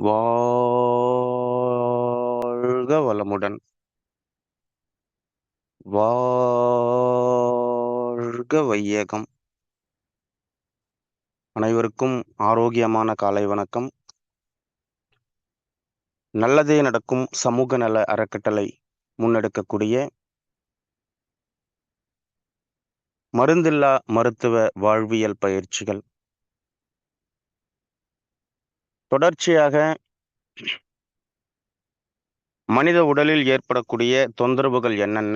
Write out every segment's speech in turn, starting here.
வாழ்க வளமுடன். வாழ்க வையகம். அனைவருக்கும் ஆரோக்கியமான காலை வணக்கம். நல்லதே நடக்கும் சமூக நல அறக்கட்டளை முன்னெடுக்கக்கூடிய மருந்தில்லா மருத்துவ வாழ்வியல் பயிற்சிகள் தொடர்ச்சியாக மனித உடலில் ஏற்படக்கூடிய தொந்தரவுகள் என்னென்ன,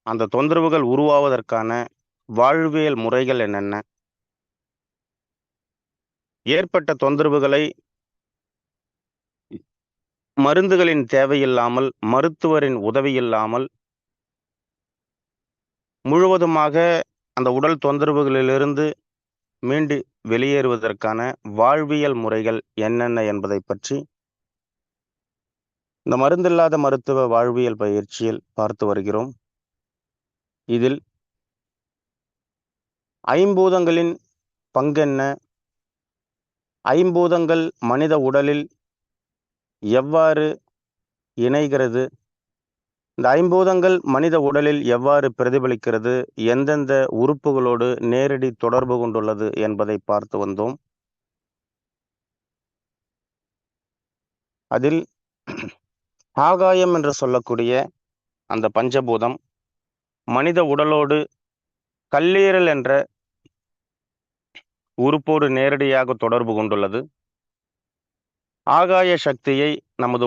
அந்த தொந்தரவுகள் உருவாவதற்கான வாழ்வியல் முறைகள் என்னென்ன, ஏற்பட்ட தொந்தரவுகளை மருந்துகளின் தேவையில்லாமல், மருத்துவரின் உதவியில்லாமல் முழுவதுமாக அந்த உடல் தொந்தரவுகளிலிருந்து மீண்டு வெளியேறுவதற்கான வாழ்வியல் முறைகள் என்னென்ன என்பதை பற்றி இந்த மருந்தில்லாத மருத்துவ வாழ்வியல் பயிற்சியில் பார்த்து வருகிறோம். இதில் ஐம்பூதங்களின் பங்கென்ன, ஐம்பூதங்கள் மனித உடலில் எவ்வாறு இணைகிறது, இந்த ஐம்பூதங்கள் மனித உடலில் எவ்வாறு பிரதிபலிக்கிறது, எந்தெந்த உறுப்புகளோடு நேரடி தொடர்பு கொண்டுள்ளது என்பதை பார்த்து வந்தோம். அதில் ஆகாயம் என்று சொல்லக்கூடிய அந்த பஞ்சபூதம் மனித உடலோடு கல்லீரல் என்ற உறுப்போடு நேரடியாக தொடர்பு கொண்டுள்ளது. ஆகாய சக்தியை நமது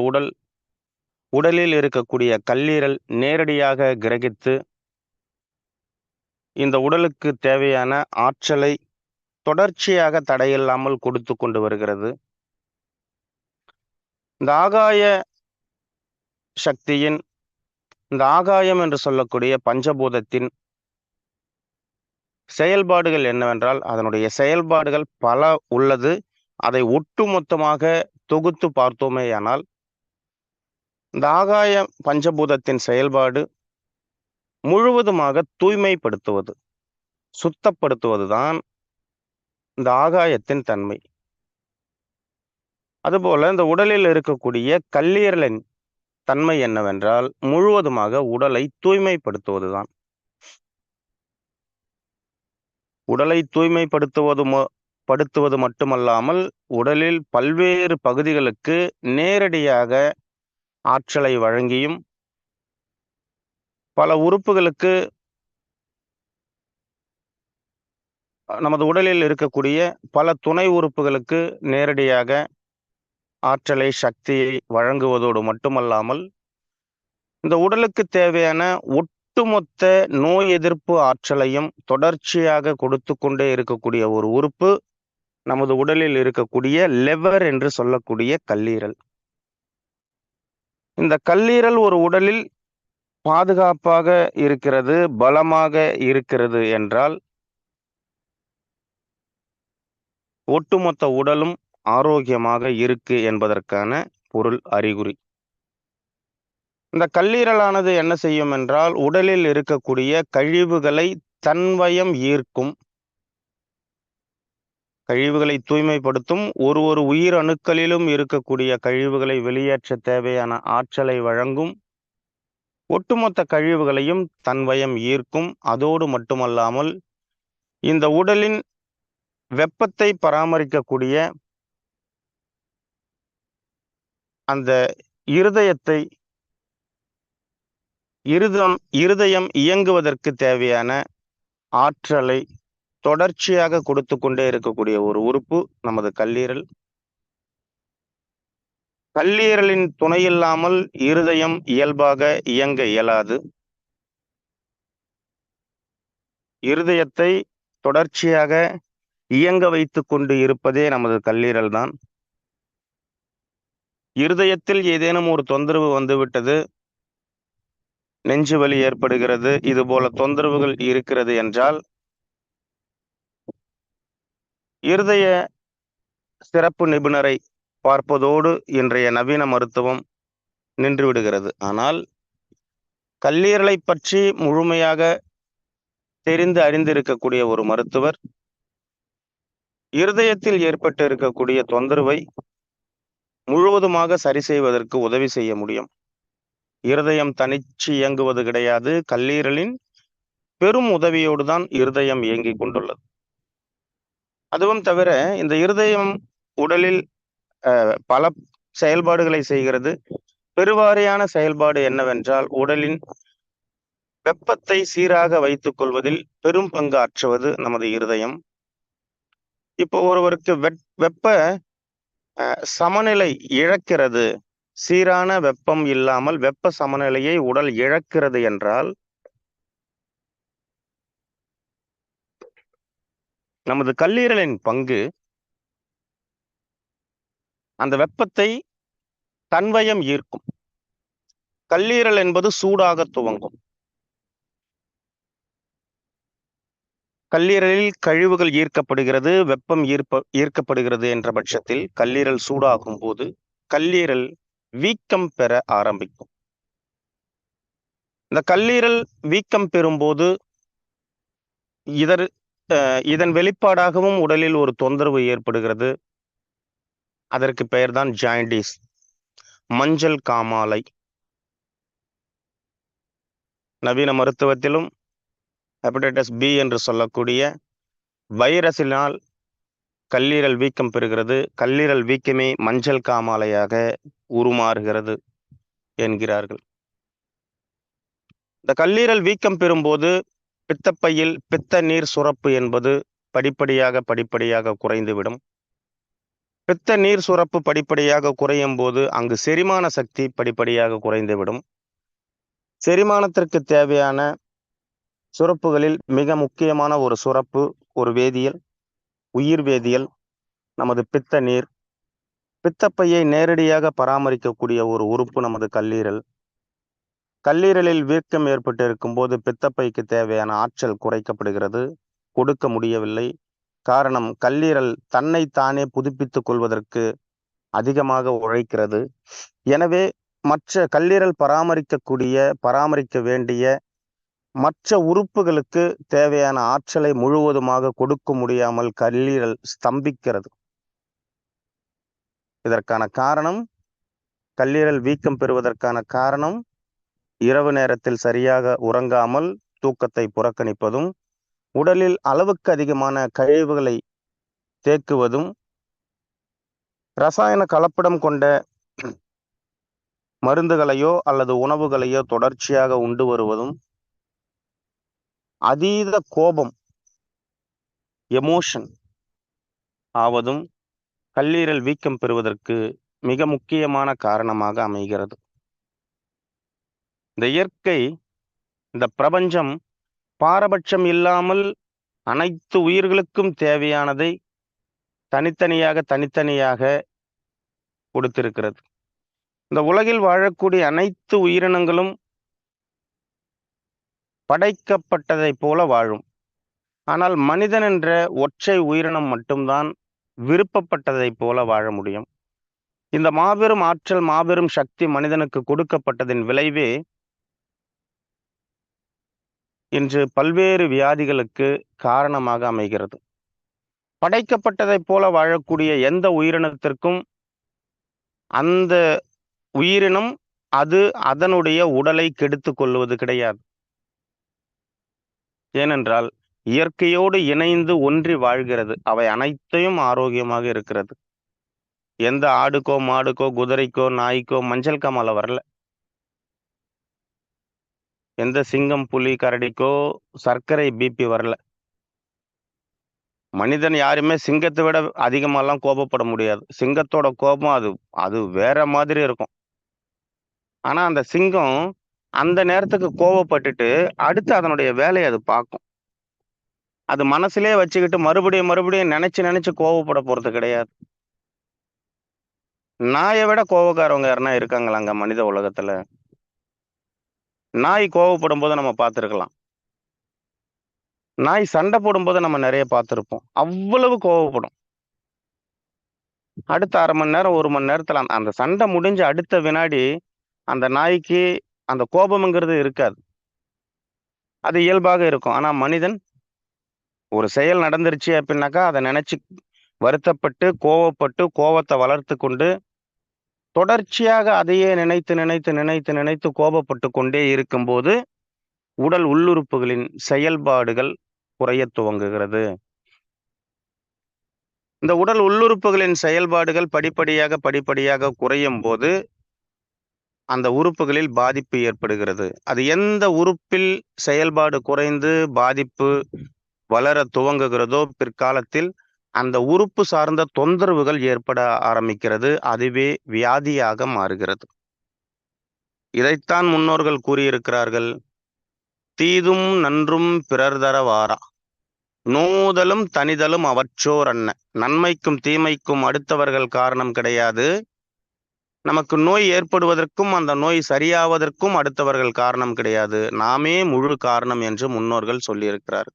உடலில் இருக்கக்கூடிய கல்லீரல் நேரடியாக கிரகித்து இந்த உடலுக்கு தேவையான ஆற்றலை தொடர்ச்சியாக தடையில்லாமல் கொடுத்து கொண்டு வருகிறது. இந்த ஆகாய சக்தியின், இந்த ஆகாயம் என்று சொல்லக்கூடிய பஞ்சபூதத்தின் செயல்பாடுகள் என்னவென்றால், அதனுடைய செயல்பாடுகள் பல உள்ளது. அதை ஒட்டுமொத்தமாக தொகுத்து பார்த்தோமேயானால், இந்த ஆகாய பஞ்சபூதத்தின் செயல்பாடு முழுவதுமாக தூய்மைப்படுத்துவது, சுத்தப்படுத்துவதுதான் இந்த ஆகாயத்தின் தன்மை. அதுபோல இந்த உடலில் இருக்கக்கூடிய கல்லீரலின் தன்மை என்னவென்றால், முழுவதுமாக உடலை தூய்மைப்படுத்துவதுதான். உடலை தூய்மைப்படுத்துவது மட்டுமல்லாமல், உடலில் பல்வேறு பகுதிகளுக்கு நேரடியாக ஆற்றலை வழங்கியும், பல உறுப்புகளுக்கு, நமது உடலில் இருக்கக்கூடிய பல துணை உறுப்புகளுக்கு நேரடியாக ஆற்றலை, சக்தியை வழங்குவதோடு மட்டுமல்லாமல், இந்த உடலுக்கு தேவையான ஒட்டுமொத்த நோய் எதிர்ப்பு ஆற்றலையும் தொடர்ச்சியாக கொடுத்து கொண்டே இருக்கக்கூடிய ஒரு உறுப்பு நமது உடலில் இருக்கக்கூடிய லிவர் என்று சொல்லக்கூடிய கல்லீரல். இந்த கல்லீரல் ஒரு உடலில் பாதுகாப்பாக இருக்கிறது, பலமாக இருக்கிறது என்றால், ஒட்டுமொத்த உடலும் ஆரோக்கியமாக இருக்கு என்பதற்கான பொருள், அறிகுறி. இந்த கல்லீரலானது என்ன செய்யும் என்றால், உடலில் இருக்கக்கூடிய கழிவுகளை தன்வயம் ஈர்க்கும், கழிவுகளை தூய்மைப்படுத்தும், ஒரு உயிர் அணுக்களிலும் இருக்கக்கூடிய கழிவுகளை வெளியேற்ற தேவையான ஆற்றலை வழங்கும், ஒட்டுமொத்த கழிவுகளையும் தன்வயம் ஈர்க்கும். அதோடு மட்டுமல்லாமல், இந்த உடலின் வெப்பத்தை பராமரிக்கக்கூடிய அந்த இருதயம் இயங்குவதற்கு தேவையான ஆற்றலை தொடர்ச்சியாக கொடுத்து கொண்டே இருக்கக்கூடிய ஒரு உறுப்பு நமது கல்லீரல். கல்லீரலின் துணையில்லாமல் இருதயம் இயல்பாக இயங்க இயலாது. இருதயத்தை தொடர்ச்சியாக இயங்க வைத்து கொண்டு இருப்பதே நமது கல்லீரல் தான். இருதயத்தில் ஏதேனும் ஒரு தொந்தரவு வந்துவிட்டது, நெஞ்சு வலி ஏற்படுகிறது, இது போல தொந்தரவுகள் இருக்கிறது என்றால், இருதய சிறப்பு நிபுணரை பார்ப்பதோடு இன்றைய நவீன மருத்துவம் நின்று விடுகிறது. ஆனால் கல்லீரலை பற்றி முழுமையாக தெரிந்து அறிந்திருக்கக்கூடிய ஒரு மருத்துவர் இருதயத்தில் ஏற்பட்டு இருக்கக்கூடிய தொந்தரவை முழுவதுமாக சரி செய்வதற்கு உதவி செய்ய முடியும். இருதயம் தனிச்சு இயங்குவது கிடையாது. கல்லீரலின் பெரும் உதவியோடு தான் இருதயம் இயங்கிக் கொண்டுள்ளது. அதுவும் தவிர இந்த இருதயம் உடலில் பல செயல்பாடுகளை செய்கிறது. பெருவாரியான செயல்பாடு என்னவென்றால், உடலின் வெப்பத்தை சீராக வைத்துக் கொள்வதில் பெரும் பங்கு ஆற்றுவது நமது இருதயம். இப்போ ஒருவருக்கு வெப்ப சமநிலை இழக்கிறது, சீரான வெப்பம் இல்லாமல் வெப்ப சமநிலையை உடல் இழக்கிறது என்றால், நமது கல்லீரலின் பங்கு அந்த வெப்பத்தை தன்வயம் ஈர்க்கும். கல்லீரல் என்பது சூடாக துவங்கும். கல்லீரலில் கழிவுகள் ஈர்க்கப்படுகிறது, வெப்பம் ஈர்க்கப்படுகிறது என்ற பட்சத்தில் கல்லீரல் சூடாகும் போது கல்லீரல் வீக்கம் பெற ஆரம்பிக்கும். இந்த கல்லீரல் வீக்கம் பெறும்போது இதன் வெளிப்பாடாகவும் உடலில் ஒரு தொந்தரவு ஏற்படுகிறது. அதற்கு பெயர்தான் ஜாண்டிஸ், மஞ்சள் காமாலை. நவீன மருத்துவத்திலும் ஹெப்படைட்டிஸ் பி என்று சொல்லக்கூடிய வைரஸினால் கல்லீரல் வீக்கம் பெறுகிறது. கல்லீரல் வீக்கமே மஞ்சள் காமாலையாக உருமாறுகிறது என்கிறார்கள். இந்த கல்லீரல் வீக்கம் பெறும்போது பித்தப்பையில் பித்த நீர் சுரப்பு என்பது படிப்படியாக குறைந்துவிடும். பித்த நீர் சுரப்பு படிப்படியாக குறையும் போது அங்கு செரிமான சக்தி படிப்படியாக குறைந்துவிடும். செரிமானத்திற்கு தேவையான சுரப்புகளில் மிக முக்கியமான ஒரு சுரப்பு, ஒரு வேதியியல், உயிர் வேதியியல், நமது பித்த நீர். பித்தப்பையை நேரடியாக பராமரிக்கக்கூடிய ஒரு உறுப்பு நமது கல்லீரல். கல்லீரலில் வீக்கம் ஏற்பட்டு இருக்கும் போது பித்தப்பைக்கு தேவையான ஆற்றல் குறைக்கப்படுகிறது, கொடுக்க முடியவில்லை. காரணம், கல்லீரல் தன்னை தானே புதுப்பித்துக் கொள்வதற்கு அதிகமாக உழைக்கிறது. எனவே மற்ற கல்லீரல் பராமரிக்க வேண்டிய மற்ற உறுப்புகளுக்கு தேவையான ஆற்றலை முழுவதுமாக கொடுக்க முடியாமல் கல்லீரல் ஸ்தம்பிக்கிறது. இதற்கான காரணம், கல்லீரல் வீக்கம் பெறுவதற்கான காரணம், இரவு நேரத்தில் சரியாக உறங்காமல் தூக்கத்தை புறக்கணிப்பதும், உடலில் அளவுக்கு அதிகமான கழிவுகளை தேக்குவதும், ரசாயன கலப்படம் கொண்ட மருந்துகளையோ அல்லது உணவுகளையோ தொடர்ச்சியாக உண்டு வருவதும், அதீத கோபம் எமோஷன் ஆவதும் கல்லீரல் வீக்கம் பெறுவதற்கு மிக முக்கியமான காரணமாக அமைகிறது. இந்த இயற்கை, இந்த பிரபஞ்சம் பாரபட்சம் இல்லாமல் அனைத்து உயிர்களுக்கும் தேவையானதை தனித்தனியாக கொடுத்திருக்கிறது. இந்த உலகில் வாழக்கூடிய அனைத்து உயிரினங்களும் படைக்கப்பட்டதை போல வாழும். ஆனால் மனிதன் என்ற ஒற்றை உயிரினம் மட்டும்தான் விருப்பப்பட்டதை போல வாழ முடியும். இந்த மாபெரும் ஆற்றல், மாபெரும் சக்தி மனிதனுக்கு கொடுக்கப்பட்டதின் விளைவே இன்று பல்வேறு வியாதிகளுக்கு காரணமாக அமைகிறது. படைக்கப்பட்டதை போல வாழக்கூடிய எந்த உயிரினத்திற்கும் அந்த உயிரினம் அதனுடைய உடலை கெடுத்து கொள்வது கிடையாது. ஏனென்றால் இயற்கையோடு இணைந்து ஒன்றி வாழ்கிறது. அவை அனைத்தையும் ஆரோக்கியமாக இருக்கிறது. எந்த ஆடுக்கோ மாடுக்கோ குதிரைக்கோ நாய்க்கோ மஞ்சள் காமாலை வரல. எந்த சிங்கம் புலி கரடிக்கோ சர்க்கரை பிபி வரல. மனிதன் யாருமே சிங்கத்தை விட அதிகமாலாம் கோபப்பட முடியாது. சிங்கத்தோட கோபம் அது வேற மாதிரி இருக்கும். ஆனா அந்த சிங்கம் அந்த நேரத்துக்கு கோபப்பட்டுட்டு அடுத்து அதனுடைய வேலையை அது பார்க்கும். அது மனசுலயே வச்சுக்கிட்டு மறுபடியும் நினைச்சு கோபப்பட போறது கிடையாது. நாயை விட கோபக்காரவங்க யாருன்னா இருக்காங்களாங்க மனித உலகத்துல? நாய் கோபப்படும் போது நம்ம பார்த்துருக்கலாம். நாய் சண்டை போடும்போது நம்ம நிறைய பார்த்துருப்போம். அவ்வளவு கோபப்படும். அடுத்த 1/2 மணி நேரம் 1 மணி நேரத்துல அந்த சண்டை முடிஞ்ச அடுத்த வினாடி அந்த நாய்க்கு அந்த கோபம்ங்கிறது இருக்காது. அது இயல்பாக இருக்கும். ஆனா மனிதன் ஒரு செயல் நடந்துருச்சு அப்படின்னாக்கா அதை நினைச்சு வருத்தப்பட்டு, கோவப்பட்டு, கோவத்த வளர்த்து கொண்டு, தொடர்ச்சியாக அதையே நினைத்து, நினைத்து, நினைத்து, நினைத்து கோபப்பட்டு கொண்டே இருக்கும்போது, உடல் உள்ளுறுப்புகளின் செயல்பாடுகள் குறையத் துவங்குகிறது. இந்த உடல் உள்ளுறுப்புகளின் செயல்பாடுகள் படிப்படியாக, படிப்படியாக குறையும்போது, அந்த உறுப்புகளில் பாதிப்பு ஏற்படுகிறது. அது எந்த உறுப்பில் செயல்பாடு குறைந்து பாதிப்பு வளரத் துவங்குகிறதோ, பிற்காலத்தில் அந்த உறுப்பு சார்ந்த தொந்தரவுகள் ஏற்பட ஆரம்பிக்கிறது. அதுவே வியாதியாக மாறுகிறது. இதைத்தான் முன்னோர்கள் கூறியிருக்கிறார்கள். "தீதும் நன்றும் பிறர் தர வாரா. நோதலும் தணிதலும் அவற்றோர் அன்ன." நன்மைக்கும் தீமைக்கும் அடுத்தவர்கள் காரணம் கிடையாது. நமக்கு நோய் ஏற்படுவதற்கும் அந்த நோய் சரியாவதற்கும் அடுத்தவர்கள் காரணம் கிடையாது. நாமே முழு காரணம் என்று முன்னோர்கள் சொல்லியிருக்கிறார்.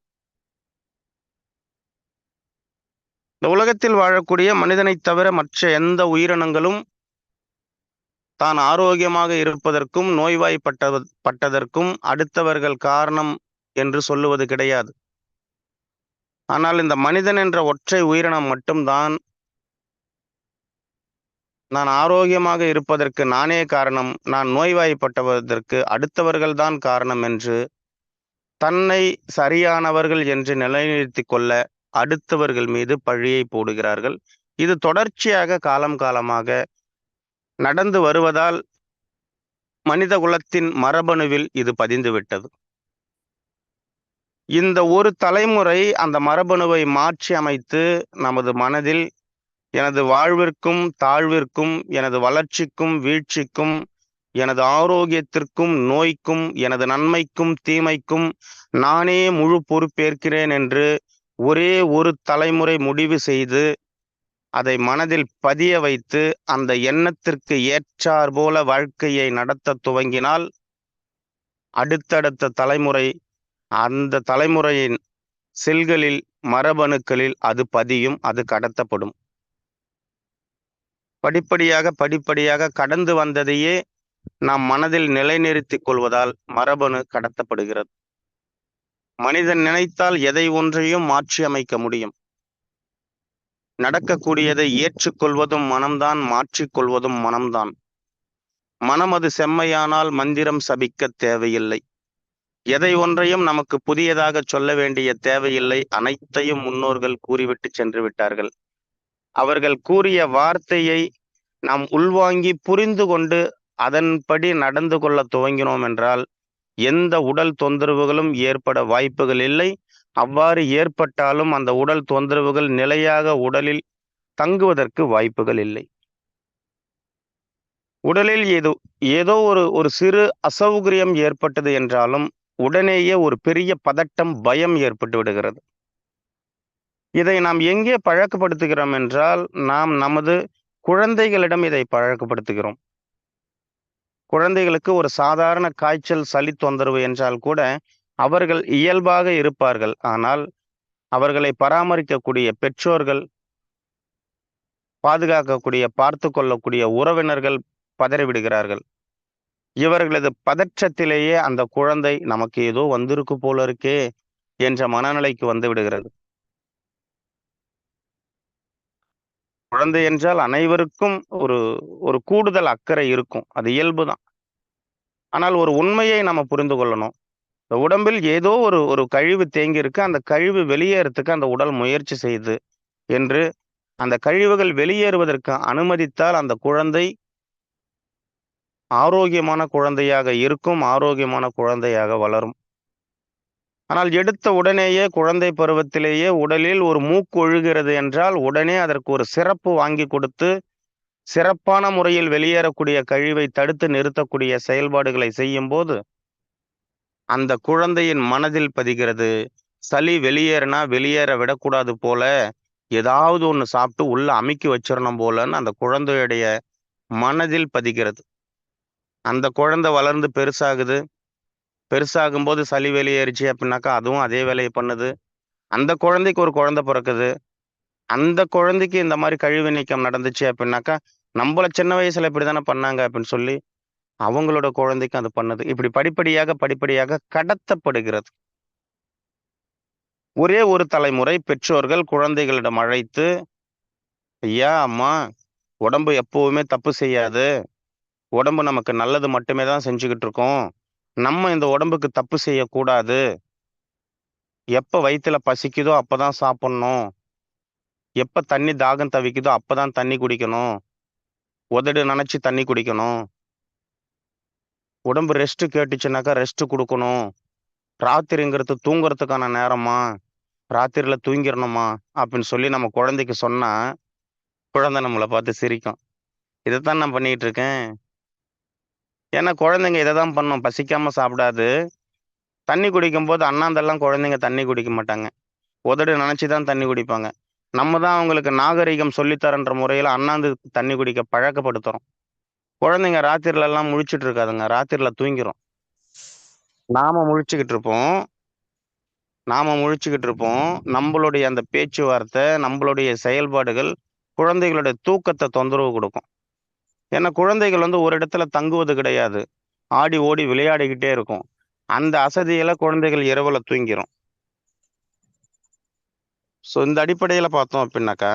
இந்த உலகத்தில் வாழக்கூடிய மனிதனைத் தவிர மற்ற எந்த உயிரினங்களும் தான் ஆரோக்கியமாக இருப்பதற்கும் நோய்வாய்ப்பட்டதற்கும் அடுத்தவர்கள் காரணம் என்று சொல்லுவது கிடையாது. ஆனால் இந்த மனிதன் என்ற ஒற்றை உயிரினம் மட்டும்தான் நான் ஆரோக்கியமாக இருப்பதற்கு நானே காரணம், நான் நோய்வாய்ப்பட்டதற்கு அடுத்தவர்கள்தான் காரணம் என்று தன்னை சரியானவர்கள் என்று நிலைநிறுத்திக் கொள்ள அடுத்தவர்கள் மீது பழியை போடுகிறார்கள். இது தொடர்ச்சியாக காலம் காலமாக நடந்து வருவதால் மனித குலத்தின் மரபணுவில் இது பதிந்துவிட்டது. இந்த ஒரு தலைமுறை அந்த மரபணுவை மாற்றி அமைத்து நமது மனதில் எனது வாழ்விற்கும் தாழ்விற்கும், எனது வளர்ச்சிக்கும் வீழ்ச்சிக்கும், எனது ஆரோக்கியத்திற்கும் நோய்க்கும், எனது நன்மைக்கும் தீமைக்கும் நானே முழு பொறுப்பேற்கிறேன் என்று ஒரே ஒரு தலைமுறை முடிவு செய்து அதை மனதில் பதிய வைத்து அந்த எண்ணத்திற்கு ஏற்றார் போல வாழ்க்கையை நடத்த துவங்கினால் அடுத்தடுத்த தலைமுறை அந்த தலைமுறையின் செல்களில் மரபணுக்களில் அது பதியும், அது கடத்தப்படும். படிப்படியாக படிப்படியாக கடந்து வந்ததையே நாம் மனதில் நிலைநிறுத்திக் கொள்வதால் மரபணு கடத்தப்படுகிறது. மனிதன் நினைத்தால் எதை ஒன்றையும் மாற்றி அமைக்க முடியும். நடக்கக்கூடியதை ஏற்றுக்கொள்வதும் மனம்தான், மாற்றிக்கொள்வதும் மனம்தான். மனம் அது செம்மையானால் மந்திரம் சபிக்க தேவையில்லை. எதை ஒன்றையும் நமக்கு புதியதாக சொல்ல வேண்டிய தேவையில்லை. அனைத்தையும் முன்னோர்கள் கூறிவிட்டு சென்று விட்டார்கள். அவர்கள் கூறிய வார்த்தையை நாம் உள்வாங்கி புரிந்து கொண்டு அதன்படி நடந்து கொள்ள துவங்கினோம் என்றால் எந்த உடல் தொந்தரவுகளும் ஏற்பட வாய்ப்புகள் இல்லை. அவ்வாறு ஏற்பட்டாலும் அந்த உடல் தொந்தரவுகள் நிலையாக உடலில் தங்குவதற்கு வாய்ப்புகள் இல்லை. உடலில் ஏதோ ஒரு சிறு அசௌகரியம் ஏற்பட்டது என்றாலும் உடனேயே ஒரு பெரிய பதட்டம், பயம் ஏற்பட்டு விடுகிறது. இதை நாம் எங்கே பழக்கப்படுத்துகிறோம் என்றால் நாம் நமது குழந்தைகளிடம் இதை பழக்கப்படுத்துகிறோம். குழந்தைகளுக்கு ஒரு சாதாரண காய்ச்சல், சளி தொந்தரவு என்றால் கூட அவர்கள் இயல்பாக இருப்பார்கள். ஆனால் அவர்களை பராமரிக்கக்கூடிய பெற்றோர்கள், பாதுகாக்கக்கூடிய, பார்த்து கொள்ளக்கூடிய உறவினர்கள் பதறிவிடுகிறார்கள். இவர்களது பதற்றத்திலேயே அந்த குழந்தை நமக்கு ஏதோ வந்திருக்கு போல இருக்கே என்ற மனநிலைக்கு வந்து விடுகிறது. குழந்தை என்றால் அனைவருக்கும் ஒரு ஒரு கூடுதல் அக்கறை இருக்கும். அது இயல்புதான். ஆனால் ஒரு உண்மையை நம்ம புரிந்து கொள்ளணும். இந்த உடம்பில் ஏதோ ஒரு கழிவு தேங்கி இருக்கு. அந்த கழிவு வெளியேறதுக்கு அந்த உடல் முயற்சி செய்யுது என்று அந்த கழிவுகள் வெளியேறுவதற்கு அனுமதித்தால் அந்த குழந்தை ஆரோக்கியமான குழந்தையாக இருக்கும், ஆரோக்கியமான குழந்தையாக வளரும். ஆனால் எடுத்த உடனேயே குழந்தை பருவத்திலேயே உடலில் ஒரு மூக்கு ஒழுகிறது என்றால் உடனே அதற்கு ஒரு சிறப்பு வாங்கி கொடுத்து சிறப்பான முறையில் வெளியேறக்கூடிய கழிவை தடுத்து நிறுத்தக்கூடிய செயல்பாடுகளை செய்யும் போது அந்த குழந்தையின் மனதில் பதிகிறது. சளி வெளியேறினா வெளியேற விடக்கூடாது போல, ஏதாவது ஒண்ணு சாப்பிட்டு உள்ள அமுக்கி வச்சிடணும் போலன்னு அந்த குழந்தையுடைய மனதில் பதிகிறது. அந்த குழந்தை வளர்ந்து பெருசாகுது. பெருசாகும்போது சளி வெளியேறிச்சு அப்படின்னாக்கா அதுவும் அதே வேலையை பண்ணுது. அந்த குழந்தைக்கு ஒரு குழந்தை பிறக்குது. அந்த குழந்தைக்கு இந்த மாதிரி கழிவு நீக்கம் நடந்துச்சு அப்படின்னாக்கா நம்மள சின்ன வயசுல இப்படித்தானே பண்ணாங்க அப்படின்னு சொல்லி அவங்களோட குழந்தைக்கு அது பண்ணுது. இப்படி படிப்படியாக படிப்படியாக கடத்தப்படுகிறது. ஒரே ஒரு தலைமுறை பெற்றோர்கள் குழந்தைகளிடம் அழைத்து ஐயா, அம்மா, உடம்பு எப்பவுமே தப்பு செய்யாது. உடம்பு நமக்கு நல்லது மட்டுமே தான் செஞ்சுகிட்டு இருக்கோம். நம்ம இந்த உடம்புக்கு தப்பு செய்யக்கூடாது. எப்ப வயித்துல பசிக்குதோ அப்பதான் சாப்பிடணும். எப்ப தண்ணி தாகம் தவிக்குதோ அப்பதான் தண்ணி குடிக்கணும். உதடு நனைச்சு தண்ணி குடிக்கணும். உடம்பு ரெஸ்ட் கேட்டுச்சுனாக்கா ரெஸ்ட் குடுக்கணும். ராத்திரிங்கிறது தூங்குறதுக்கான நேரம்மா. ராத்திரில தூங்கிரணும்மா அப்படின்னு சொல்லி நம்ம குழந்தைக்கு சொன்னா, குழந்தை நம்மள பார்த்து சிரிக்கும். இதத்தான் நான் பண்ணிட்டு இருக்கேன். ஏன்னா குழந்தைங்க இததான் பண்ணும். பசிக்காம சாப்பிடாது. தண்ணி குடிக்கும்போது அண்ணாந்தெல்லாம் குழந்தைங்க தண்ணி குடிக்க மாட்டாங்க. உதடு நனைச்சு தான் தண்ணி குடிப்பாங்க. நம்ம தான் அவங்களுக்கு நாகரீகம் சொல்லி தரன்ற முறையில அண்ணாந்து தண்ணி குடிக்க பழக்கப்படுத்துறோம். குழந்தைங்க ராத்திரிலலாம் முழிச்சுட்டு இருக்காதுங்க. ராத்திரில தூங்கிரும். நாம முழிச்சுக்கிட்டு இருப்போம். நாம முழிச்சுக்கிட்டு இருப்போம். நம்பளுடைய அந்த பேச்சுவார்த்தை, நம்பளுடைய செயல்பாடுகள் குழந்தைகளுடைய தூக்கத்த தொந்தரவு குடுக்கும். ஏன்னா குழந்தைகள் வந்து ஒரு இடத்துல தங்குவது கிடையாது. ஆடி ஓடி விளையாடிக்கிட்டே இருக்கும். அந்த அசதியில குழந்தைகள் இரவுல தூங்கிரும். இந்த அடிப்படையில பார்த்தோம் அப்டின்னாக்கா,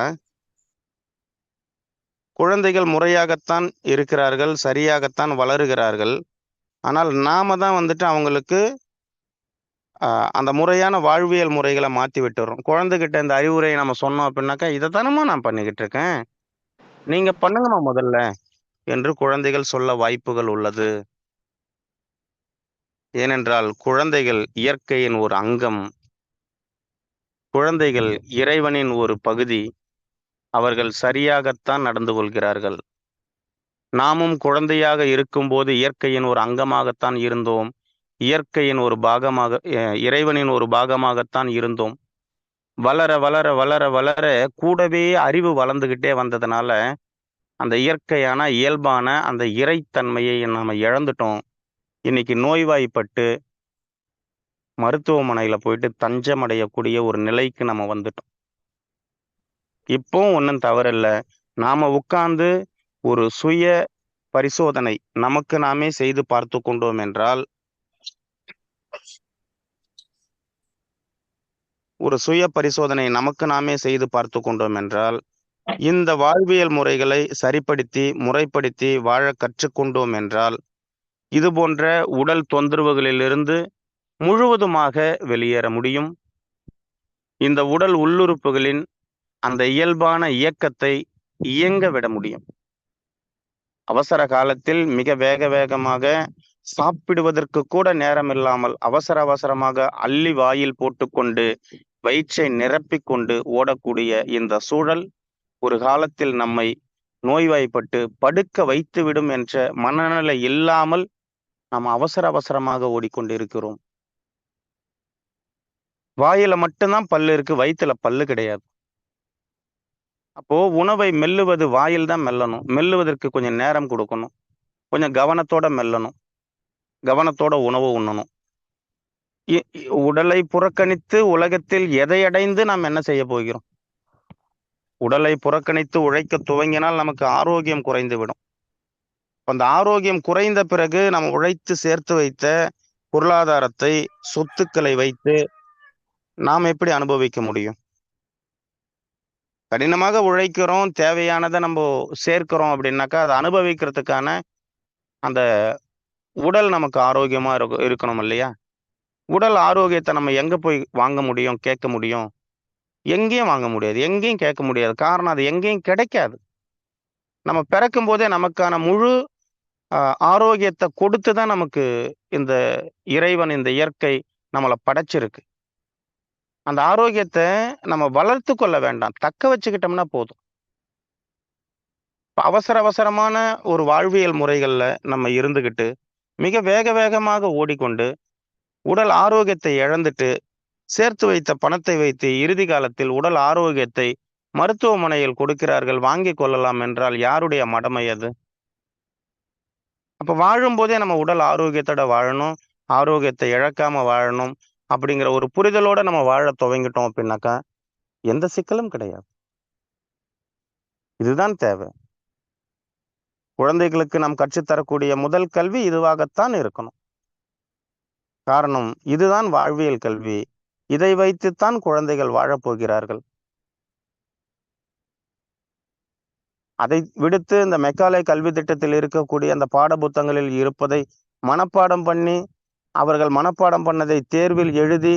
குழந்தைகள் முறையாகத்தான் இருக்கிறார்கள், சரியாகத்தான் வளருகிறார்கள். ஆனால் நாம தான் வந்துட்டு அவங்களுக்கு அ அந்த முறையான வாழ்வியல் முறைகள மாத்தி விட்டுர்றோம். குழந்தைகிட்ட இந்த அறிவுரைய நம்ம சொன்னோம் அப்டின்னாக்கா, "இத தானம்மா நான் பண்ணிக்கிட்டு இருக்கேன். நீங்க பண்ணுங்கம்மா முதல்ல" என்று குழந்தைகள் சொல்ல வாய்ப்புகள் உள்ளது. ஏனென்றால் குழந்தைகள் இயற்கையின் ஒரு அங்கம். குழந்தைகள் இறைவனின் ஒரு பகுதி. அவர்கள் சரியாகத்தான் நடந்து கொள்கிறார்கள். நாமும் குழந்தையாக இருக்கும்போது இயற்கையின் ஒரு அங்கமாகத்தான் இருந்தோம். இயற்கையின் ஒரு பாகமாக இறைவனின் ஒரு பாகமாகத்தான் இருந்தோம். வளர, வளர, வளர, வளர கூடவே அறிவு வளர்ந்துகிட்டே வந்ததுனால, அந்த இயற்கையான, இயல்பான அந்த இறைத்தன்மையை நாம இழந்துட்டோம். இன்னைக்கு நோய்வாய்ப்பட்டு மருத்துவமனையில போயிட்டு தஞ்சம் அடையக்கூடிய ஒரு நிலைக்கு நம்ம வந்துட்டோம். இப்பவும் ஒண்ணும் தவறில்ல. நாம உட்கார்ந்து ஒரு சுய பரிசோதனை நமக்கு நாமே செய்து பார்த்துக் கொண்டோம் என்றால், ஒரு சுய பரிசோதனை நமக்கு நாமே செய்து பார்த்துக் கொண்டோம் என்றால், இந்த வாழ்வியல் முறைகளை சரிப்படுத்தி, முறைப்படுத்தி வாழக் கற்றுக்கொண்டோம் என்றால், இது போன்ற உடல் தொந்தரவுகளிலிருந்து முழுவதுமாக வெளியேற முடியும். இந்த உடல் உள்ளுறுப்புகளின் அந்த இயல்பான இயக்கத்தை இயங்க விட முடியும். அவசர காலத்தில் மிக வேக வேகமாக சாப்பிடுவதற்கு கூட நேரமில்லாமல் அவசர அவசரமாக அள்ளி வாயில் போட்டுக்கொண்டு வயிற்றை நிரப்பிக் கொண்டு ஓடக்கூடிய இந்த சூழல் ஒரு காலத்தில் நம்மை நோய்வாய்ப்பட்டு படுக்க வைத்துவிடும் என்ற மனநிலை இல்லாமல் நாம் அவசர அவசரமாக ஓடிக்கொண்டிருக்கிறோம். வாயில மட்டும்தான் பல்லு இருக்கு, வயித்துல பல்லு கிடையாது. அப்போ உணவை மெல்லுவது வாயில் தான் மெல்லணும். மெல்லுவதற்கு கொஞ்சம் நேரம் கொடுக்கணும். கொஞ்சம் கவனத்தோட மெல்லணும். கவனத்தோட உணவு உண்ணணும். உடலை புறக்கணித்து உலகத்தில் எதை அடைந்து நாம் என்ன செய்ய போகிறோம்? உடலை புறக்கணித்து உழைக்கத் துவங்கினால் நமக்கு ஆரோக்கியம் குறைந்துவிடும். அந்த ஆரோக்கியம் குறைந்த பிறகு நம்ம உழைத்து சேர்த்து வைத்த பொருளாதாரத்தை, சொத்துக்களை வைத்து நாம் எப்படி அனுபவிக்க முடியும்? கடினமாக உழைக்கிறோம், தேவையானத நம்போ சேர்க்கிறோம் அப்படின்னாக்கா, அத அனுபவிக்கிறதுக்கான அந்த உடல் நமக்கு ஆரோக்கியமா இருக்கணும் இல்லையா? உடல் ஆரோக்கியத்த நம்ம எங்க போய் வாங்க முடியும், கேட்க முடியும்? எங்கேயும் வாங்க முடியாது. எங்கேயும் கேட்க முடியாது. காரணம் அது எங்கேயும் கிடைக்காது. நம்ம பிறக்கும்போதே நமக்கான முழு அ ஆரோக்கியத்த கொடுத்து தான் நமக்கு இந்த இறைவன், இந்த இயற்கை நம்மள படைச்சிருக்கு. அந்த ஆரோக்கியத்த நம்ம வளர்த்துக் கொள்ள வேண்டாம். தக்க வச்சுக்கிட்டோம்னா போதும். இப்ப அவசர அவசரமான ஒரு வாழ்வியல் முறைகள்ல நம்ம இருந்துகிட்டு, மிக வேக வேகமாக ஓடிக்கொண்டு, உடல் ஆரோக்கியத்தை இழந்துட்டு, சேர்த்து வைத்த பணத்தை வைத்து இறுதி காலத்தில் உடல் ஆரோக்கியத்தை மருத்துவமனையில் கொடுக்கிறார்கள். வாங்கிக் கொள்ளலாம் என்றால் யாருடைய மடமை அது? அப்ப வாழும்போதே நம்ம உடல் ஆரோக்கியத்தோட வாழணும். ஆரோக்கியத்தை இழக்காம வாழணும். அப்படிங்கிற ஒரு புரிதலோட நம்ம வாழத் துவங்கிட்டோம் அப்படின்னாக்கா, எந்த சிக்கலும் கிடையாது. இதுதான் தேவை. குழந்தைகளுக்கு நாம் கற்றுத் தரக்கூடிய முதல் கல்வி இதுவாகத்தான் இருக்கணும். காரணம், இதுதான் வாழ்வியல் கல்வி. இதை வைத்துத்தான் குழந்தைகள் வாழப் போகிறார்கள். அதை விடுத்து இந்த மெக்காலே கல்வி திட்டத்தில் இருக்கக்கூடிய அந்த பாட புத்தகங்களில் இருப்பதை மனப்பாடம் பண்ணி, அவர்கள் மனப்பாடம் பண்ணதை தேர்வில் எழுதி,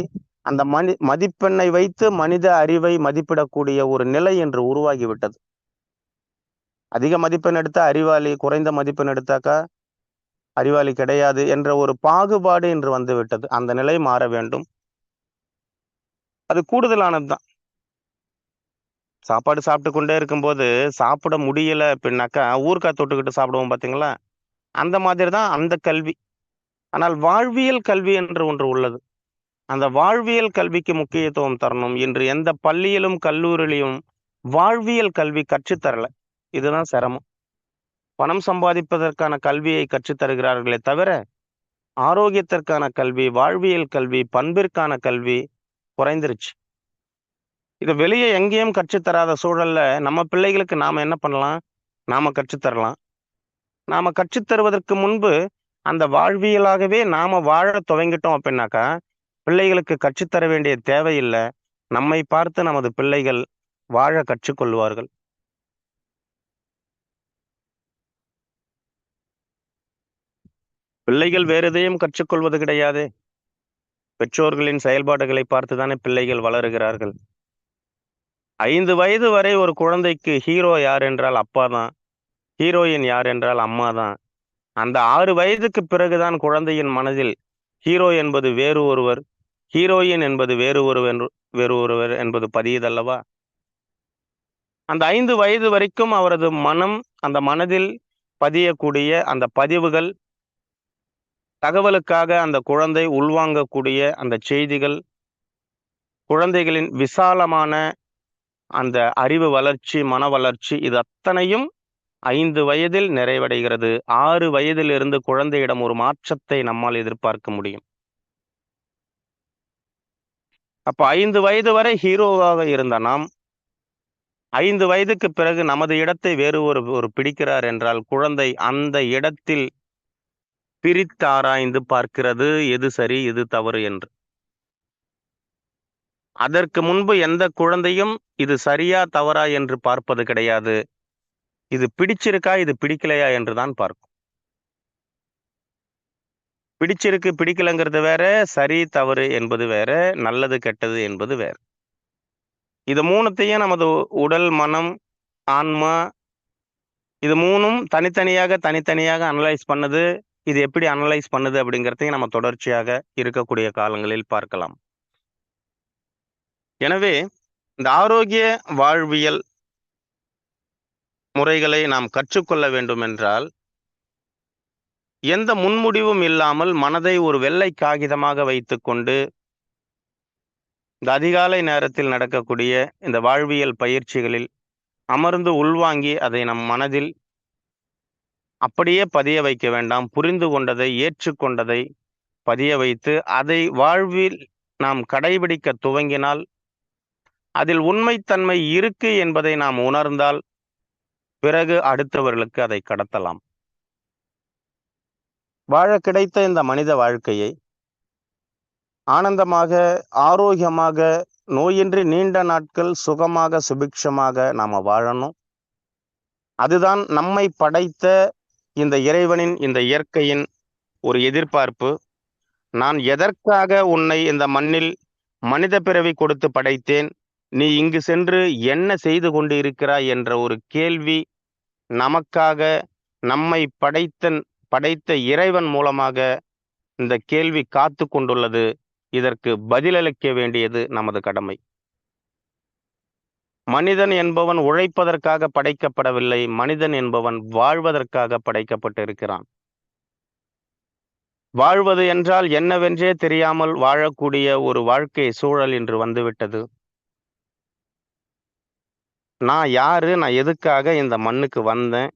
அந்த மதிப்பெண்ணை வைத்து மனித அறிவை மதிப்பிடக்கூடிய ஒரு நிலை என்று உருவாகிவிட்டது. அதிக மதிப்பெண் எடுத்தா அறிவாளி, குறைந்த மதிப்பெண் எடுத்தாக்கா அறிவாளி கிடையாது என்ற ஒரு பாகுபாடு இன்று வந்துவிட்டது. அந்த நிலை மாற வேண்டும். அது கூடுதலானது தான். சாப்பாடு சாப்பிட்டு கொண்டே இருக்கும்போது, சாப்பிட முடியல அப்படின்னாக்கா, ஊறுகாய் தொட்டுக்கிட்டு சாப்பிடுவோம் பார்த்தீங்களா? அந்த மாதிரி தான் அந்த கல்வி. ஆனால் வாழ்வியல் கல்வி என்று ஒன்று உள்ளது. அந்த வாழ்வியல் கல்விக்கு முக்கியத்துவம் தரணும். இன்று எந்த பள்ளியிலும், கல்லூரியிலும் வாழ்வியல் கல்வி கற்றுத் தரல. இதுதான் சிரமம். பணம் சம்பாதிப்பதற்கான கல்வியை கற்றுத் தருகிறார்களே தவிர, ஆரோக்கியத்திற்கான கல்வி, வாழ்வியல் கல்வி, பண்பிற்கான கல்வி குறைந்துருச்சு. இத வெளிய எங்கேயும் கற்றுத் தராத சூழல்ல, நம்ம பிள்ளைகளுக்கு நாம என்ன பண்ணலாம்? நாம கற்றுத் தரலாம். நாம கற்றுத் தருவதற்கு முன்பு, அந்த வாழ்வியலாகவே நாம வாழத் துவங்கிட்டோம் அப்படின்னாக்கா, பிள்ளைகளுக்கு கற்றுத் தர வேண்டிய தேவையில்ல. நம்மை பார்த்து நமது பிள்ளைகள் வாழ கற்றுக்கொள்வார்கள். பிள்ளைகள் வேறு எதையும் கற்றுக்கொள்வது கிடையாதே. பெற்றோர்களின் செயல்பாடுகளை பார்த்து தானே பிள்ளைகள் வளருகிறார்கள். 5 வயது வரை ஒரு குழந்தைக்கு ஹீரோ யார் என்றால் அப்பா தான். ஹீரோயின் யார் என்றால் அம்மா தான். அந்த 6 வயதுக்கு பிறகுதான் குழந்தையின் மனதில் ஹீரோ என்பது வேறு ஒருவர், ஹீரோயின் என்பது வேறு ஒருவர் என்பது பதியுதல்லவா? அந்த 5 வயது வரைக்கும் அவரது மனம், அந்த மனதில் பதியக்கூடிய அந்த பதிவுகள், தகவலுக்காக அந்த குழந்தை உள்வாங்கக்கூடிய அந்த செய்திகள், குழந்தைகளின் விசாலமான அந்த அறிவு வளர்ச்சி, மன வளர்ச்சி இது அத்தனையும் 5 வயதில் நிறைவடைகிறது. 6 வயதிலிருந்து குழந்தையிடம் ஒரு மாற்றத்தை நம்மால் எதிர்பார்க்க முடியும். அப்ப 5 வயது வரை ஹீரோவாக இருந்த நாம், 5 வயதுக்கு பிறகு நமது இடத்தை வேறு ஒரு பிடிக்கிறார் என்றால், குழந்தை அந்த இடத்தில் பிரித்தாராய்ந்து பார்க்கிறது, எது சரி, எது தவறு என்று. அதற்கு முன்பு எந்த குழந்தையும் இது சரியா, தவறா என்று பார்ப்பது கிடையாது. இது பிடிச்சிருக்கா, இது பிடிக்கலையா என்று தான் பார்க்கும். பிடிச்சிருக்கு, பிடிக்கலங்கிறது வேற, சரி, தவறு என்பது வேற, நல்லது, கெட்டது என்பது வேற. இது 3த்தையும் நமது உடல், மனம், ஆன்மா இது 3ம் தனித்தனியாக அனலைஸ் பண்ணுது. இது எப்படி அனலைஸ் பண்ணுது அப்படிங்கிறதையும் நம்ம தொடர்ச்சியாக இருக்கக்கூடிய காலங்களில் பார்க்கலாம். எனவே இந்த ஆரோக்கிய வாழ்வியல் முறைகளை நாம் கற்றுக்கொள்ள வேண்டும் என்றால், எந்த முன்முடிவும் இல்லாமல் மனதை ஒரு வெள்ளை காகிதமாக வைத்துக்கொண்டு, இந்த அதிகாலை நேரத்தில் நடக்கக்கூடிய இந்த வாழ்வியல் பயிற்சிகளில் அமர்ந்து உள்வாங்கி அதை நம் மனதில் அப்படியே பதிய வைக்க வேண்டாம். புரிந்து கொண்டதை, ஏற்றுக்கொண்டதை பதிய வைத்து, அதை வாழ்வில் நாம் கடைபிடிக்க துவங்கினால், அதில் உண்மைத்தன்மை இருக்கு என்பதை நாம் உணர்ந்தால், பிறகு அடுத்தவர்களுக்கு அதை கடத்தலாம். வாழ கிடைத்த இந்த மனித வாழ்க்கையை ஆனந்தமாக, ஆரோக்கியமாக, நோயின்றி நீண்ட நாட்கள் சுகமாக, சுபிக்ஷமாக நாம வாழணும். அதுதான் நம்மை படைத்த இந்த இறைவனின், இந்த இயற்கையின் ஒரு எதிர்பார்ப்பு. நான் எதற்காக உன்னை இந்த மண்ணில் மனித பிறவி கொடுத்து படைத்தேன்? நீ இங்கு சென்று என்ன செய்து கொண்டு இருக்கிறாய் என்ற ஒரு கேள்வி நமக்காக, நம்மை படைத்த இறைவன் மூலமாக இந்த கேள்வி காத்து கொண்டுள்ளது. இதற்கு பதிலளிக்க வேண்டியது நமது கடமை. மனிதன் என்பவன் உழைப்பதற்காக படைக்கப்படவில்லை. மனிதன் என்பவன் வாழ்வதற்காக படைக்கப்பட்டிருக்கிறான். வாழ்வது என்றால் என்னவென்றே தெரியாமல் வாழக்கூடிய ஒரு வாழ்க்கை சூழல் இன்று வந்துவிட்டது. நான் யாரு? நான் எதுக்காக இந்த மண்ணுக்கு வந்தேன்?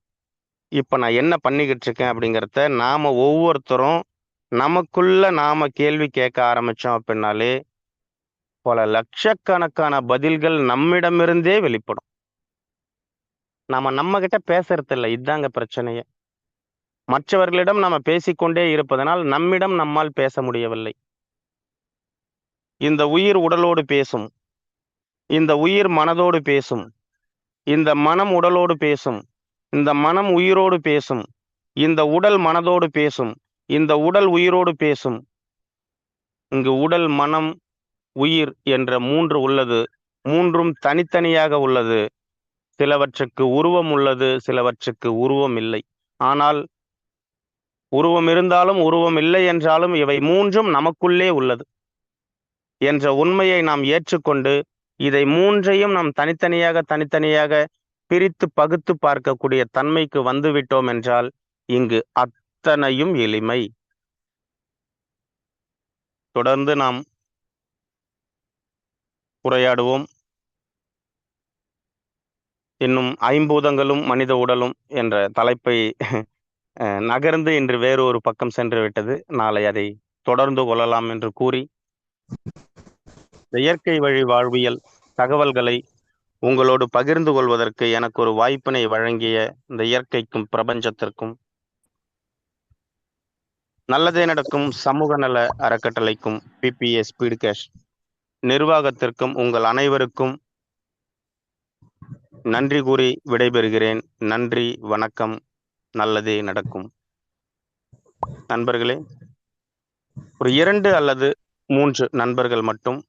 இப்ப நான் என்ன பண்ணிக்கிட்டு இருக்கேன்? அப்படிங்கிறத நாம ஒவ்வொருத்தரும் நமக்குள்ள நாம கேள்வி கேட்க ஆரம்பிச்சோம் அப்படின்னாலே, பல லட்சக்கணக்கான பதில்கள் நம்மிடமிருந்தே வெளிப்படும். நம்ம கிட்ட பேசுறதில்ல. இதாங்க பிரச்சனையே. மற்றவர்களிடம் நாம பேசிக்கொண்டே இருப்பதனால் நம்மால் பேச முடியவில்லை. இந்த உயிர் உடலோடு பேசும். இந்த உயிர் மனதோடு பேசும். இந்த மனம் உடலோடு பேசும். இந்த மனம் உயிரோடு பேசும், இந்த உடல் மனதோடு பேசும், இந்த உடல் உயிரோடு பேசும். இங்கு உடல், மனம், உயிர் என்ற 3 உள்ளது. 3ம் தனித்தனியாக உள்ளது. சிலவற்றுக்கு உருவம் உள்ளது, சிலவற்றுக்கு உருவம் இல்லை. ஆனால் உருவம் இருந்தாலும் உருவம் இல்லை என்றாலும் இவை 3ம் நமக்குள்ளே உள்ளது என்ற உண்மையை நாம் ஏற்றுக்கொண்டு, இதை 3ஐயும் நாம் தனித்தனியாக பிரித்து பகுத்து பார்க்கக்கூடிய தன்மைக்கு வந்துவிட்டோம் என்றால் இங்கு அத்தனையும் எளிமை. தொடர்ந்து நாம் உரையாடுவோம். இன்னும் 5பூதங்களும் மனித உடலும் என்ற தலைப்பை நகர்ந்து இன்று வேறு ஒரு பக்கம் சென்று விட்டது. நாளை அதை தொடர்ந்து கொள்ளலாம் என்று கூறி, இயற்கை வழி வாழ்வியல் தகவல்களை உங்களோடு பகிர்ந்து கொள்வதற்கு எனக்கு ஒரு வாய்ப்பினை வழங்கிய இந்த இயற்கைக்கும் பிரபஞ்சத்திற்கும், நல்லதே நடக்கும் சமூக நல அறக்கட்டளைக்கும், PPA ஸ்பீட்கேஷ் நிர்வாகத்திற்கும், உங்கள் அனைவருக்கும் நன்றி கூறி விடைபெறுகிறேன். நன்றி, வணக்கம். நல்லதே நடக்கும். நண்பர்களே, ஒரு 2 அல்லது 3 நண்பர்கள் மட்டும்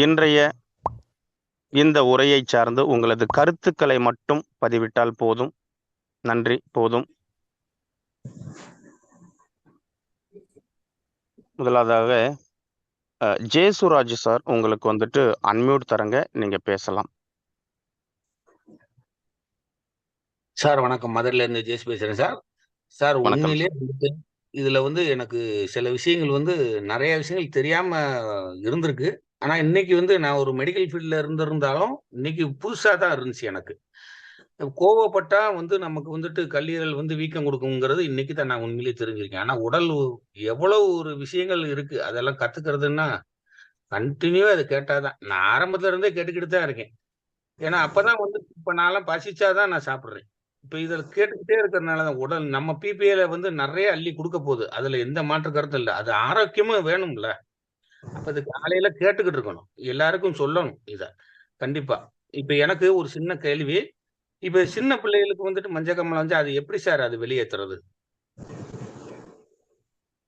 இன்றைய இந்த உரையை சார்ந்து உங்களது கருத்துக்களை மட்டும் பதிவிட்டால் போதும். நன்றி, போதும். முதலாவதாக ஜேசுராஜ் சார், உங்களுக்கு வந்துட்டு அன்மியூட் தரங்க, நீங்க பேசலாம். சார் வணக்கம். மதுரையில இருந்து ஜேஸ் பேசுறேன் சார். சார் வணக்கம் உண்மையிலே இதுல எனக்கு சில விஷயங்கள் நிறைய விஷயங்கள் தெரியாம இருந்திருக்கு. ஆனா இன்னைக்கு நான் ஒரு மெடிக்கல் ஃபீல்ட்ல இருந்திருந்தாலும் இன்னைக்கு புதுசா தான் இருந்துச்சு எனக்கு. கோவப்பட்டா நமக்கு கல்லீரல் வீக்கம் கொடுக்குங்கிறது இன்னைக்கு தான் நான் உண்மையிலேயே தெரிஞ்சிருக்கேன். ஆனா உடல் எவ்வளவு ஒரு விஷயங்கள் இருக்கு. அதெல்லாம் கத்துக்கிறதுன்னா கண்டினியூவா அதை கேட்டாதான். நான் ஆரம்பத்துல இருந்தே கேட்டுக்கிட்டு தான் இருக்கேன். ஏன்னா அப்பதான் இப்ப நான்லாம் பசிச்சாதான் நான் சாப்பிடுறேன். இப்ப இதுல கேட்டுக்கிட்டே இருக்கிறதுனாலதான் உடல் நம்ம பிபிஏல நிறைய அள்ளி கொடுக்க போகுது. அதுல எந்த மாற்று கருத்தும் இல்ல. அது ஆரோக்கியமும் வேணும்ல. அப்ப இது காலையில கேட்டுக்கிட்டு இருக்கணும். எல்லாருக்கும் சொல்லணும் இத. கண்டிப்பா. இப்ப எனக்கு ஒரு சின்ன கேள்வி. இப்ப சின்ன பிள்ளைகளுக்கு மஞ்சள் காமாலை அது எப்படி சார் அது வெளியேத்துறது?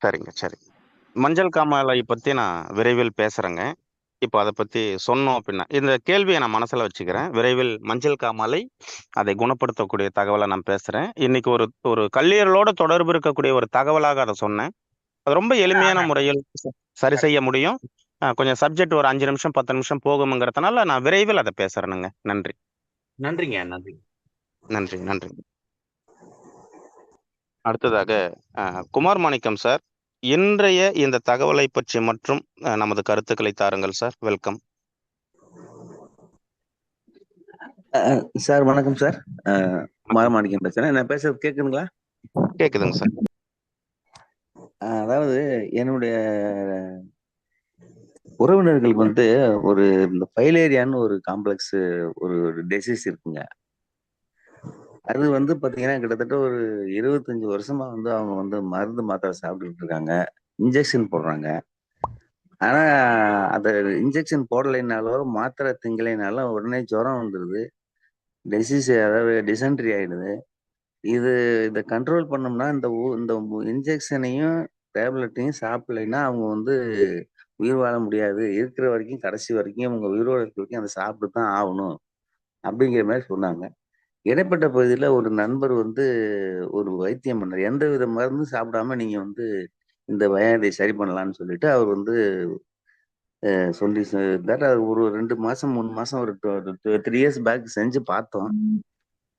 சரிங்க, சரி. மஞ்சள் காமாலை பத்தி நான் விரைவில் பேசுறேங்க. இப்போ அதை பத்தி சொன்னோம் அப்படின்னா, இந்த கேள்வியை நான் மனசுல வச்சுக்கிறேன். விரைவில் மஞ்சள் காமாலை, அதை குணப்படுத்தக்கூடிய தகவலை நான் பேசுறேன். இன்னைக்கு ஒரு ஒரு கல்லீரலோட தொடர்பு இருக்கக்கூடிய ஒரு தகவலாக அதை சொன்னேன். அது ரொம்ப எளிமையான முறையில் சரி செய்ய முடியும். கொஞ்சம் சப்ஜெக்ட் ஒரு 5 நிமிஷம் 10 நிமிஷம் போகுங்கிறதுனால நான் விரைவில் அதை பேசுறேனுங்க. நன்றி. நன்றிங்க. நன்றி. நன்றி, நன்றி. அடுத்ததாக குமார் மாணிக்கம் சார், இன்றைய இந்த தகவலை பற்றி மற்றும் நமது கருத்துக்களை தாருங்கள் சார். Welcome sir. வணக்கம் சார். குமார் மாணிக்கம் பேசுறேன். நான் பேசுறது கேக்குதுங்களா? கேக்குதுங்க சார். அதாவது என்னுடைய உறவினர்களுக்கு ஒரு இந்த ஃபைலேரியான்னு ஒரு காம்ப்ளெக்ஸ் ஒரு டிசீஸ் இருக்குங்க. அது பாத்தீங்கன்னா கிட்டத்தட்ட ஒரு 25 வருஷமா அவங்க மருந்து மாத்திரை சாப்பிட்டுட்டு இருக்காங்க. இன்ஜெக்ஷன் போடுறாங்க. ஆனா அந்த இன்ஜெக்ஷன் போடலைனாலோ மாத்திரை திங்கலைனாலும் உடனே ஜுரம் வந்துடுது. டிசீஸ், அதாவது டிசென்ட்ரி ஆயிடுது. இதை கண்ட்ரோல் பண்ணோம்னா இந்த இன்ஜெக்ஷனையும் டேப்லெட்டையும் சாப்பிடலைன்னா அவங்க உயிர் வாழ முடியாது. இருக்கிற வரைக்கும் கடைசி வரைக்கும் அவங்க உயிரோட இருக்கிற வரைக்கும் அதை சாப்பிட்டு தான் ஆகணும் அப்படிங்கிற மாதிரி சொன்னாங்க. இடைப்பட்ட பகுதியில் ஒரு நண்பர் ஒரு வைத்தியம் பண்ணார். எந்த வித மருந்தும் சாப்பிடாம நீங்க இந்த வியாதியை சரி பண்ணலாம்னு சொல்லிட்டு அவர் சொல்லி ஒரு 2 மாசம் 3 மாசம் ஒரு 3 இயர்ஸ் பேக் செஞ்சு பார்த்தோம்.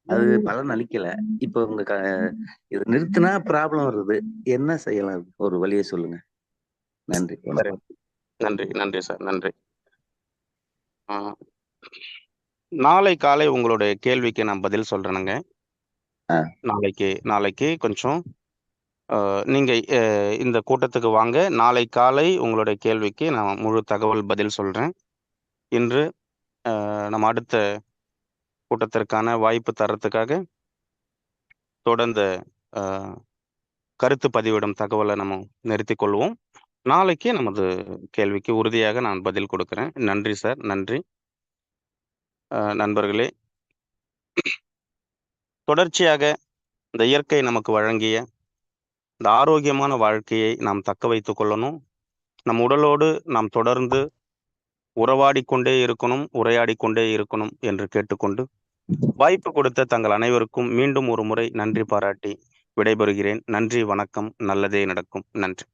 அது பலன் அளிக்கல. இப்ப உங்க இது நிறுத்தினா ப்ராப்ளம் வருது. என்ன செய்யலாம்? ஒரு வழியை சொல்லுங்க. நன்றி. நன்றி, நன்றி சார். நன்றி. நாளை காலை உங்களுடைய கேள்விக்கு நான் பதில் சொல்றேனுங்க. நாளைக்கு கொஞ்சம் நீங்க இந்த கூட்டத்துக்கு வாங்க. நாளை காலை உங்களுடைய கேள்விக்கு நான் முழு தகவல் பதில் சொல்றேன். இன்று நம்ம அடுத்த கூட்டத்திற்கான வாய்ப்பு தரத்துக்காக தொடர்ந்து கருத்து பதிவிடும் தகவலை நம்ம நிறுத்திக் கொள்வோம். நாளைக்கு நமது கேள்விக்கு உறுதியாக நான் பதில் கொடுக்கிறேன். நன்றி சார். நன்றி நண்பர்களே. தொடர்ச்சியாக இந்த இயற்கை நமக்கு வழங்கிய இந்த ஆரோக்கியமான வாழ்க்கையை நாம் தக்க வைத்துக் கொள்ளணும். நம் உடலோடு நாம் தொடர்ந்து உறவாடிக்கொண்டே இருக்கணும், உரையாடிக்கொண்டே இருக்கணும் என்று கேட்டுக்கொண்டு, வாய்ப்பு கொடுத்த தங்கள் அனைவருக்கும் மீண்டும் ஒரு முறை நன்றி பாராட்டி விடைபெறுகிறேன். நன்றி, வணக்கம். நல்லதே நடக்கும். நன்றி.